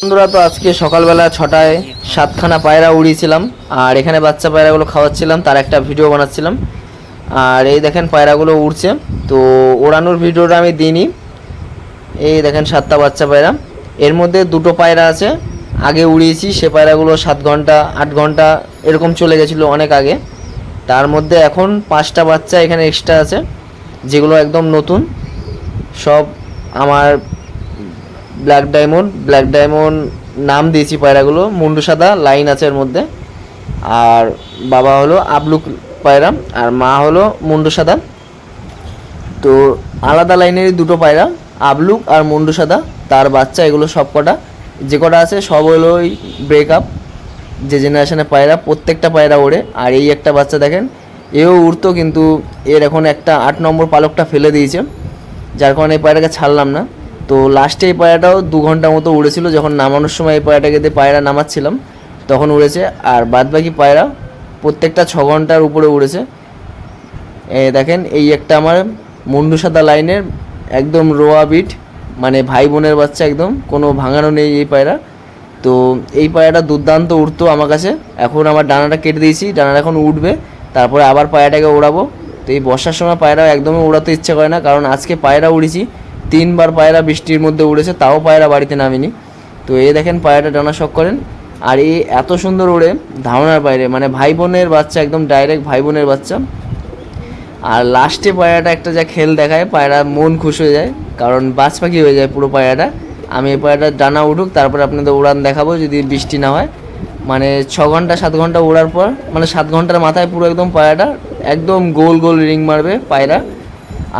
বন্ধুরা, তো আজকে সকালবেলা 6টায় 7খানা পায়রা উড়িয়েছিলাম আর এখানে বাচ্চা পায়রাগুলো খাওয়াচ্ছিলাম, তার একটা ভিডিও বানাচ্ছিলাম। আর এই দেখেন পায়রাগুলো উড়ছে, তো ওড়ানোর ভিডিওটা আমি দিইনি। এই দেখেন 7টা বাচ্চা পায়রা, এর মধ্যে দুটো পায়রা আছে আগে উড়িয়েছি, সে পায়রাগুলো 7 ঘন্টা 8 ঘন্টা এরকম চলে গেছিলো অনেক আগে। তার মধ্যে এখন 5টা বাচ্চা এখানে এক্সট্রা আছে, যেগুলো একদম নতুন সব। আমার ব্ল্যাক ডায়মন্ড নাম দিয়েছি পায়রাগুলো, মুন্ডু সাদা লাইন আছে এর মধ্যে। আর বাবা হলো আবলুক পায়রা আর মা হলো মুন্ডু সাদা। তো আলাদা লাইনেরই দুটো পায়রা, আবলুক আর মুন্ডু সাদা, তার বাচ্চা এগুলো সব কটা যে কটা আছে সব হলো ওই ব্রেকআপ যে জেনারেশনের পায়রা, প্রত্যেকটা পায়রা ওড়ে। আর এই একটা বাচ্চা দেখেন, এও উড়তো, কিন্তু এর এখন একটা 8 নম্বর পালকটা ফেলে দিয়েছে, যার কারণে এই পায়রাকে ছাড়লাম না। তো লাস্টে এই পায়রাটাও 2 ঘন্টা মতো উড়েছিল, যখন নামানোর সময় এই পায়রাটাকে দিয়ে পায়রা নামাচ্ছিলাম তখন উড়েছে। আর বাদবাকি পায়রা প্রত্যেকটা 6 ঘন্টার উপরে উড়েছে। দেখেন এই একটা আমার মুন্ডু সাদা লাইনের একদম রোয়া বিট, মানে ভাই বোনের বাচ্চা, একদম কোনো ভাঙানো নেই এই পায়রা। তো এই পায়রাটা দুর্দান্ত উঠতো আমার কাছে। এখন আমার ডানাটা কেটে দিয়েছি, ডানাটা এখন উঠবে, তারপরে আবার পায়রাটাকে ওড়াবো। তো এই বর্ষার সময় পায়রা একদমই উড়াতে ইচ্ছে করে না, কারণ আজকে পায়রা উড়েছি 3বার পায়রা বৃষ্টির মধ্যে উড়েছে, তাও পায়রা বাড়িতে নামিনি। তো এই দেখেন পায়রাটা ডানা শক করেন, আর এই এত সুন্দর ওড়ে ধারণার বাইরে, মানে ভাই বোনের বাচ্চা, একদম ডাইরেক্ট ভাই বোনের বাচ্চা। আর লাস্টে পায়রাটা একটা যা খেল দেখায়, পায়রা মন খুশ হয়ে যায়, কারণ বাজ পাখি হয়ে যায় পুরো পায়রাটা। আমি এই পায়রাটার ডানা উঠুক, তারপরে আপনাদের উড়ান দেখাবো, যদি বৃষ্টি না হয়। মানে 6 ঘন্টা 7 ঘন্টা ওড়ার পর, মানে 7 ঘন্টার মাথায় পুরো একদম পায়রাটা একদম গোল গোল রিং মারবে পায়রা।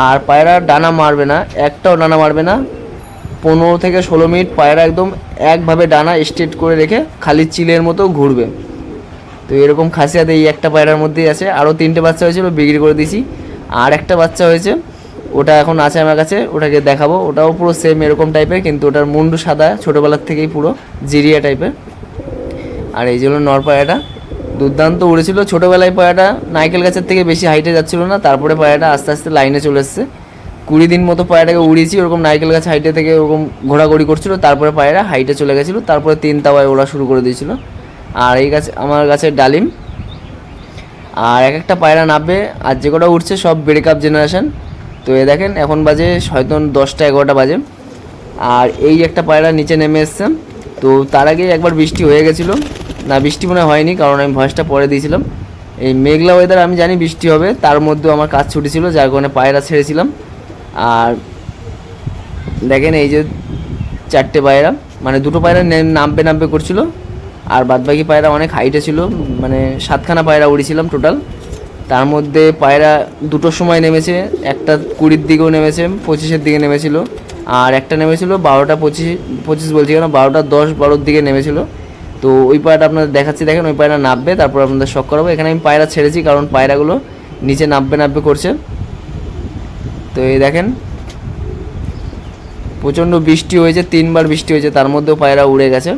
আর পায়রা ডানা মারবে না, একটাও ডানা মারবে না। 15 থেকে 16 মিনিট পায়রা একদম একভাবে ডানা স্ট্রেট করে রেখে খালি চিলের মতো ঘুরবে। তো এরকম খাসিয়াত এই একটা পায়রার মধ্যেই আছে। আরও 3টে বাচ্চা হয়েছিল, বিক্রি করে দিয়েছি। আর একটা বাচ্চা হয়েছে, ওটা এখন আছে আমার কাছে, ওটাকে দেখাবো। ওটাও পুরো সেম এরকম টাইপের, কিন্তু ওটার মুন্ডু সাদা, ছোটোবেলার থেকেই পুরো জিরিয়া টাইপের। আর এই জন্য নর পায়রাটা দুর্দান্ত উড়েছিল। ছোটোবেলায় পায়রাটা নাইকেল গাছের থেকে বেশি হাইটে যাচ্ছিলো না, তারপরে পায়রাটা আস্তে আস্তে লাইনে চলে এসছে। 20 দিন মতো পায়রাটাকে উড়িয়েছি, ওরকম নাইকেল গাছ হাইটে থেকে ওরকম ঘোরাঘুরি করছিল, তারপরে পায়রা হাইটে চলে গেছিলো, তারপরে 3 তাওয়ায় ওড়া শুরু করে দিয়েছিল। আর এই গাছ আমার গাছের ডালিম। আর এক একটা পায়রা নামবে, আর যে কটা উঠছে সব ব্রেকআপ জেনারেশন। তো এ দেখেন এখন বাজে হয়তো 10টা 11টা বাজে। আর এই একটা পায়রা নিচে নেমে এসছে। তো তার আগে একবার বৃষ্টি হয়ে গেছিলো, না বৃষ্টি মনে হয়নি, কারণ আমি ভয়েসটা পরে দিয়েছিলাম। এই মেঘলা ওয়েদার, আমি জানি বৃষ্টি হবে, তার মধ্যেও আমার কাজ ছুটি ছিল, যার কারণে পায়রা ছেড়েছিলাম। আর দেখেন এই যে 4টে পায়রা, মানে দুটো পায়রা নামবে করছিল, আর বাদবাকি পায়রা অনেক হাইটে ছিল। মানে 7খানা পায়রা উড়িয়েছিলাম টোটাল। তার মধ্যে পায়রা 2টোর সময় নেমেছে, একটা 20-র দিকেও নেমেছে, 25-এর দিকে নেমেছিল, আর একটা নেমেছিল 12টা 25 বলছি কেন, 12টা 10 12-র দিকে নেমেছিল। তো ওই পায়রাটা আপনাদের দেখাচ্ছি, দেখেন ওই পায়রা নামবে, তারপর আপনাদের শখ করাবো। এখানে আমি পায়রা ছেড়েছি, কারণ পায়রাগুলো নিচে নামবে করছে। তো এই দেখেন প্রচণ্ড বৃষ্টি হয়েছে, 3বার বৃষ্টি হয়েছে, তার মধ্যেও পায়রা উড়ে গেছে।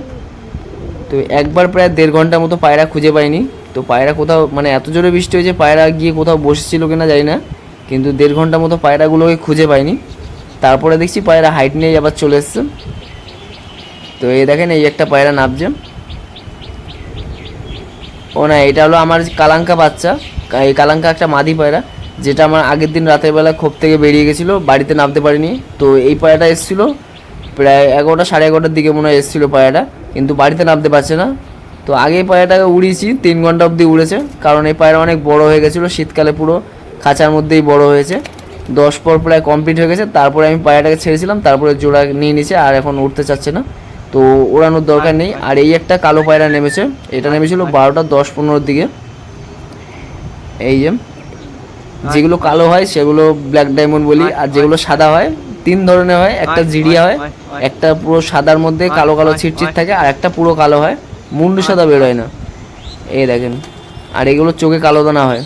তো একবার প্রায় 1.5 ঘন্টার মতো পায়রা খুঁজে পাইনি। তো পায়রা কোথাও, মানে এত জোরে বৃষ্টি হয়েছে, পায়রা গিয়ে কোথাও বসেছিল কিনা জানি না, কিন্তু 1.5 ঘন্টার মতো পায়রাগুলোকে খুঁজে পাইনি। তারপরে দেখছি পায়রা হাইট নিয়ে আবার চলে এসছে। তো এই দেখেন এই একটা পায়রা নামছে। ও না, এটা হলো আমার কালাঙ্কা বাচ্চা। এই কালাঙ্কা একটা মাদি পায়রা, যেটা আমার আগের দিন রাতের বেলা খোপ থেকে বেরিয়ে গেছিলো, বাড়িতে নামতে পারিনি। তো এই পায়রাটা এসেছিলো প্রায় 11টা 11:30 দিকে মনে হয় এসেছিলো পায়রাটা, কিন্তু বাড়িতে নামতে পারছে না। তো আগে পায়রাটাকে উড়িয়েছি, 3 ঘন্টা অবধি উড়েছে, কারণ এই পায়রা অনেক বড় হয়ে গেছিলো, শীতকালে পুরো খাঁচার মধ্যেই বড় হয়েছে। 10 পর প্রায় কমপ্লিট হয়ে গেছে, তারপরে আমি পায়রাটাকে ছেড়েছিলাম, তারপরে জোড়া নিয়ে নিয়েছে, আর এখন উঠতে চাচ্ছে না, তো ওড়ানোর দরকার নেই। আর এই একটা কালো পায়রা নেমেছে, এটা নেমেছিল 12টা 10-15-র দিকে। এই যে যেগুলো কালো হয় সেগুলো ব্ল্যাক ডায়মন্ড বলি, আর যেগুলো সাদা হয় 3 ধরনের হয়, একটা জিরিয়া হয়, একটা পুরো সাদার মধ্যে কালো কালো ছিটছিট থাকে, আর একটা পুরো কালো হয়, মুন্ডু সাদা বেরোয় না। এই দেখেন, আর এগুলো চোখে কালো দানা হয়।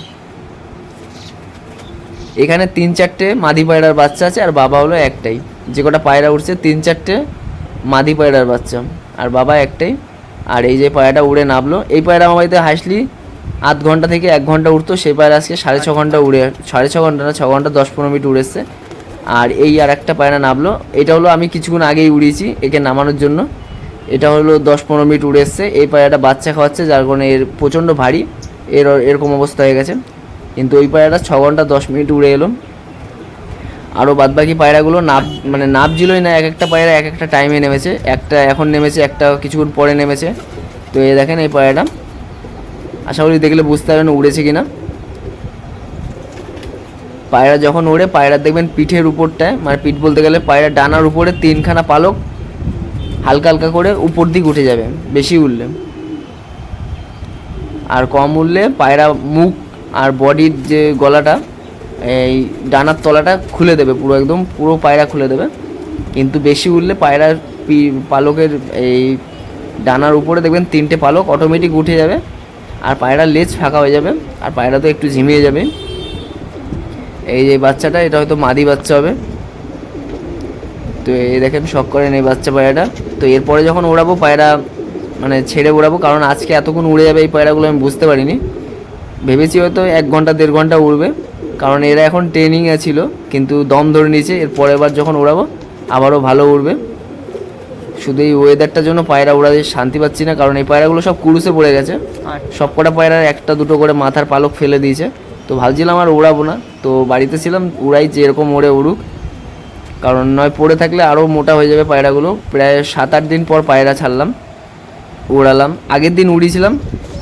এখানে 3-4টে মাদি পায়রার বাচ্চা আছে, আর বাবা হলো একটাই। যে কটা পায়রা উঠছে 3-4টে মাদি পায়রার বাচ্চা, আর বাবা একটাই। আর এই যে পায়রাটা উড়ে নামলো, এই পায়রা আমার বাড়িতে হাসলি 8 ঘন্টা থেকে 1 ঘন্টা উঠতো, সেই পায়রা আজকে 6.5 ঘন্টা উড়ে, 6.5 ঘন্টা না 6 ঘন্টা 10-15 মিনিট উড়েছে। আর এই আর একটা পায়রা নামলো, এটা হলো আমি কিছুক্ষণ আগেই উড়িয়েছি একে নামানোর জন্য। এটা হলো 10-15 মিনিট উড়ে এসছে। এই পায়রাটা বাচ্চা খাওয়াচ্ছে, যার কারণে এর প্রচণ্ড ভারী, এরকম অবস্থা হয়ে গেছে। কিন্তু ওই পায়রাটা 6 ঘন্টা 10 মিনিট উড়ে এলো। আরও বাদবাকি পায়রাগুলো নাবছিলই না, এক একটা পায়রা এক একটা টাইমে নেমেছে। একটা এখন নেমেছে, একটা কিছুক্ষণ পরে নেমেছে। তো এই দেখেন এই পায়রাটা, আশা করি দেখলে বুঝতে পারবেন উড়েছে কিনা। পায়রা যখন ওড়ে, পায়রা দেখবেন পিঠের উপরটায়, মানে পিঠ বলতে গেলে পায়রা ডানার উপরে 3খানা পালক হালকা হালকা করে উপর দিক উঠে যাবে বেশি উড়লে। আর কম উড়লে পায়রা মুখ আর বডির যে গলাটা, এই ডানার তলাটা খুলে দেবে, পুরো পায়রা খুলে দেবে। কিন্তু বেশি উড়লে পায়রার পালকের এই ডানার উপরে দেখবেন 3টে পালক অটোমেটিক উঠে যাবে, আর পায়রার লেজ ফাঁকা হয়ে যাবে, আর পায়রা তো একটু ঝিমিয়ে যাবে। এই যে বাচ্চাটা, এটা হয়তো মাদি বাচ্চা হবে। তো এই দেখেন শখ করেন এই বাচ্চা পায়রাটা। তো এরপরে যখন ওড়াবো পায়রা, মানে ছেড়ে ওড়াবো, কারণ আজকে এতক্ষণ উড়ে যাবে এই পায়রাগুলো আমি বুঝতে পারিনি। ভেবেছি হয়তো 1 ঘন্টা 1.5 ঘন্টা উড়বে, কারণ এরা এখন ট্রেনিংয়ে ছিল, কিন্তু দম ধরে নিয়েছে। এর পরের বার যখন ওড়াবো আবারও ভালো উড়বে। শুধু এই ওয়েদারটার জন্য পায়রা উড়াতে শান্তি পাচ্ছি না, কারণ এই পায়রাগুলো সব কুরুসে পড়ে গেছে। সব কটা পায়রার 1-2 করে মাথার পালক ফেলে দিয়েছে। তো ভাবছিলাম আর উড়াবো না, তো বাড়িতে ছিলাম, উড়াই যে এরকম ওড়ে উড়ুক, কারণ নয় পড়ে থাকলে আরও মোটা হয়ে যাবে পায়রাগুলো। প্রায় 7-8 দিন পর পায়রা ছাড়লাম, উড়ালাম। আগের দিন উড়িয়েছিলাম,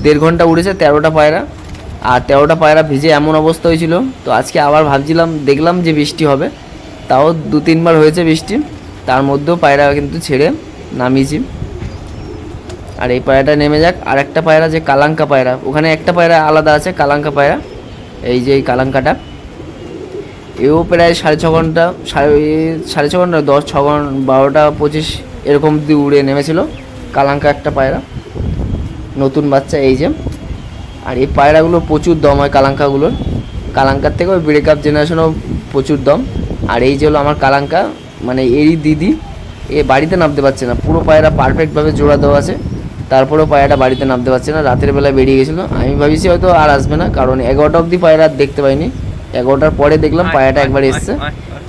1.5 ঘন্টা উড়েছে 13টা পায়রা, আর 13টা পায়রা ভিজে এমন অবস্থা হয়েছিল। তো আজকে আবার ভাবছিলাম, দেখলাম যে বৃষ্টি হবে, তাও 2-3 বার হয়েছে বৃষ্টি, তার মধ্যেও পায়রা কিন্তু ছেড়ে নামিয়েছি। আর এই পায়রাটা নেমে যাক। আর একটা পায়রা যে কালাঙ্কা পায়রা, ওখানে একটা পায়রা আলাদা আছে কালাঙ্কা পায়রা, এই যে এই কালাঙ্কাটা, এও প্রায় 6.5 ঘন্টা, 6.5 ঘন্টা 6 ঘন্টা 12টা 25 এরকম দিয়ে উড়ে নেমেছিল। কালাঙ্কা একটা পায়রা, নতুন বাচ্চা এই যে। আর এই পায়রাগুলো প্রচুর দম হয় কালাঙ্কাগুলোর, কালাঙ্কার থেকে ওই ব্রেকআপ জেনারেশনও প্রচুর দম। আর এই যে হলো আমার কালাঙ্কা, মানে এরই দিদি, এ বাড়িতে নামতে পারছে না। পুরো পায়রা পারফেক্টভাবে জোড়া দেওয়া আছে, তারপরেও পায়রাটা বাড়িতে নামতে পারছে না। রাতের বেলা বেরিয়ে গেছিলো, আমি ভাবিছি হয়তো আর আসবে না, কারণ 11টা অবধি পায়রা দেখতে পাইনি। 11টার পরে দেখলাম পায়রাটা একবার এসছে,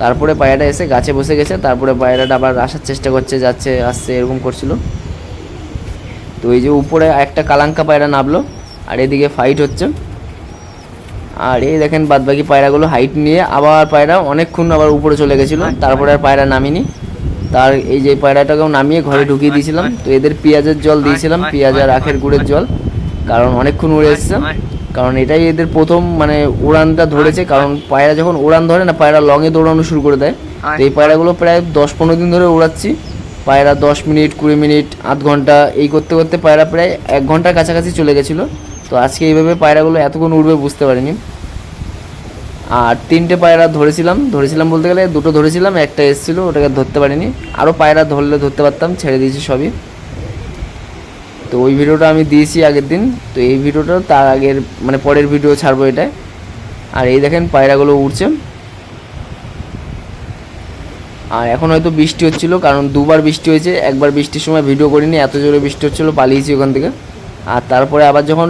তারপরে পায়রাটা এসে গাছে বসে গেছে। তারপরে পায়রাটা আবার আসার চেষ্টা করছে, যাচ্ছে আসছে এরকম করছিল। তো এই যে উপরে একটা কালাঙ্কা পায়রা নামলো, আর এদিকে ফাইট হচ্ছে। আর এই দেখেন বাদবাকি পায়রাগুলো হাইট নিয়ে আবার পায়রা অনেকক্ষণ আবার উপরে চলে গেছিলো, তারপরে আর পায়রা নামিনি। তার এই যে পায়রাটাকেও নামিয়ে ঘরে ঢুকিয়ে দিয়েছিলাম। তো এদের পেঁয়াজের জল দিয়েছিলাম, পেঁয়াজ আর আখের গুড়ের জল, কারণ অনেকক্ষণ উড়ে এসছে। কারণ এটাই এদের প্রথম মানে উড়ানটা ধরেছে, কারণ পায়রা যখন উড়ান ধরে না, পায়রা লংয়ে দৌড়ানো শুরু করে দেয়। তো এই পায়রাগুলো প্রায় 10-15 দিন ধরে উড়াচ্ছি। পায়রা 10 মিনিট 20 মিনিট আধ ঘন্টা এই করতে করতে পায়রা প্রায় 1 ঘন্টার কাছাকাছি চলে গেছিলো। তো আজকে এইভাবে পায়রাগুলো এতক্ষণ উড়বে বুঝতে পারিনি। আর 3টে পায়রা ধরেছিলাম বলতে গেলে 2টো ধরেছিলাম, একটা এসেছিলো, ওটাকে ধরতে পারিনি। আরও পায়রা ধরতে পারতাম, ছেড়ে দিয়েছি সবই। তো ওই ভিডিওটা আমি দিয়েছি আগের দিন, তো এই ভিডিওটা তার আগের মানে পরের ভিডিও ছাড়বো এটাই। আর এই দেখেন পায়রাগুলো উড়ছে। আর এখন হয়তো বৃষ্টি হচ্ছিলো, কারণ 2বার বৃষ্টি হয়েছে। একবার বৃষ্টির সময় ভিডিও করিনি, এত জোরে বৃষ্টি হচ্ছিলো, পালিয়েছি ওখান থেকে। আর তারপরে আবার যখন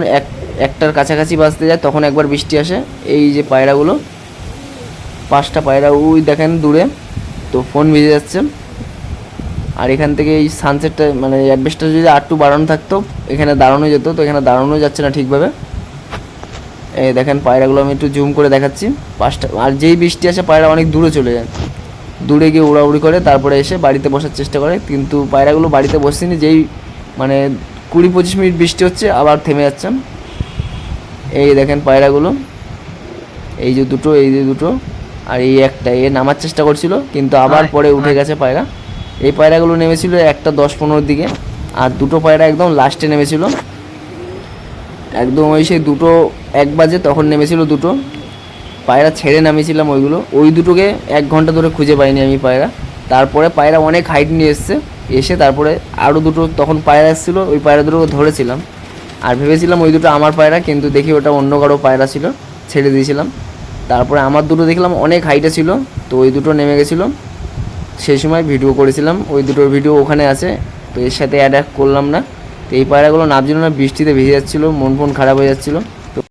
একটার কাছাকাছি বাজতে যায়, তখন একবার বৃষ্টি আসে। এই যে পায়রাগুলো 5টা পায়রা ওই দেখেন দূরে, তো ফোন ভিজে যাচ্ছে। আর এখান থেকে এই সানসেটটা মানে অ্যাডভেস্টটা যদি আরটু বাড়ানো থাকতো, এখানে দাঁড়ানো যেত, তো এখানে দাঁড়ানো যাচ্ছে না ঠিকভাবে। এই দেখেন পায়রাগুলো আমি একটু জুম করে দেখাচ্ছি 5টা। আর যেই বৃষ্টি আসে পায়রা অনেক দূরে চলে যায়, দূরে গিয়ে উড়াউড়ি করে, তারপরে এসে বাড়িতে বসার চেষ্টা করে। কিন্তু পায়রাগুলো বাড়িতে বসেনি, যেই মানে 20-25 মিনিট বৃষ্টি হচ্ছে আবার থেমে যাচ্ছে। এই দেখেন পায়রাগুলো, এই যে দুটো, এই যে দুটো, আর এই একটা, এ নামার চেষ্টা করছিল কিন্তু আবার পরে উঠে গেছে পায়রা। এই পায়রাগুলো নেমেছিল একটা 10-15 দিকে, আর 2টো পায়রা একদম লাস্টে নেমেছিল, একদম ওই সেই 2টো 1 বাজে তখন নেমেছিল 2টো পায়রা। ছেড়ে নামিয়েছিলাম ওই দুটোকে 1 ঘন্টা ধরে খুঁজে পাইনি আমি পায়রা। তারপরে পায়রা অনেক হাইট নিয়ে এসে তারপরে আরও 2টো তখন পায়রা এসেছিলো, ওই পায়রা দুটো ধরেছিলাম। আর ভেবেছিলাম ওই দুটো আমার পায়রা, কিন্তু দেখি ওটা অন্য কারো পায়রা ছিল, ছেড়ে দিয়েছিলাম। তারপরে আমার দুটো দেখলাম অনেক হাইটে ছিল, তো ওই দুটো নেমে গেছিলো। সেই সময় ভিডিও করেছিলাম, ওই দুটোর ভিডিও ওখানে আছে, তো এর সাথে অ্যাড করলাম না। তো এই পায়রাগুলো নামছিল না, বৃষ্টিতে ভিজে যাচ্ছিলো, মন খারাপ হয়ে যাচ্ছিলো।